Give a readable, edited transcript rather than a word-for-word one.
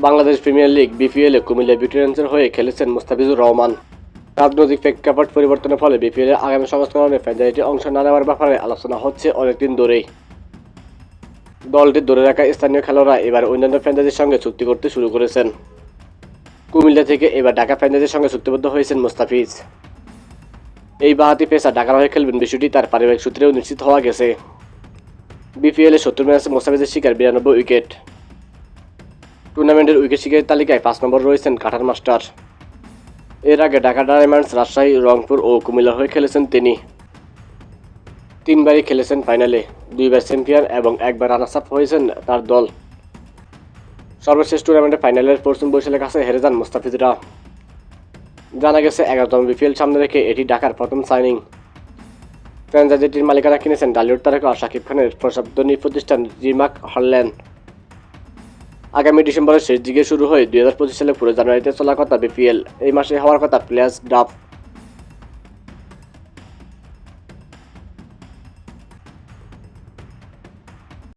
Bangladesh premier league বিপিএলে কুমিল্লা ভিক্টোরিয়ান্সের হয়ে খেলেছেন মুস্তাফিজুর রহমান। রাজনৈতিক প্রেক্ষাপট পরিবর্তনের ফলে বিপিএলের আগামী সংস্করণে ফ্র্যাঞ্চাইজিটি অংশ না নেওয়ার ব্যাপারে আলোচনা হচ্ছে অনেকদিন ধরেই। দলটির ধরে রাখা স্থানীয় খেলোয়াড়রা এবার অন্যান্য ফ্র্যাঞ্চাইজির সঙ্গে চুক্তি করতে শুরু করেছেন। কুমিল্লা থেকে এবার ঢাকা ফ্র্যাঞ্চাইজির সঙ্গে চুক্তিবদ্ধ হয়েছেন মুস্তাফিজ। এই বাঁহাতি পেসার ঢাকার হয়ে খেলবেন বিষয়টি তার পারিবারিক সূত্রেও নিশ্চিত হওয়া গেছে। বিপিএলে 70 ম্যাচে মুস্তাফিজের শিকার 92 উইকেট। টুর্নামেন্টের উইকেট শিকারের তালিকায় 5 নম্বর রয়েছেন কাটার মাস্টার। এর আগে ঢাকা ডায়মন্ডস, রাজশাহী, রংপুর ও কুমিল্লার হয়ে খেলেছেন তিনি। 3বারই খেলেছেন ফাইনালে, 2বার চ্যাম্পিয়ন এবং 1বার রানার্স আপ হয়েছেন তার দল। সর্বশেষ টুর্নামেন্টের ফাইনালের পশ্চিম বরিশালের কাছে হেরে যান মুস্তাফিজরা। জানা গেছে 11তম বিপিএল সামনে রেখে এটি ঢাকার প্রথম সাইনিং। ফ্র্যাঞ্চাইজিটির মালিকানা কিনেছেন ডালিউড তারকা শাকিব খানের প্রসাধনী প্রতিষ্ঠান রিমার্ক হল্যান্ড। আগামী ডিসেম্বরের শেষ দিকে শুরু হয়ে 2025 সালে পুরো জানুয়ারিতে চলার কথা বিপিএল। এই মাসে হওয়ার কথা প্লেয়ার্স ড্রাফট।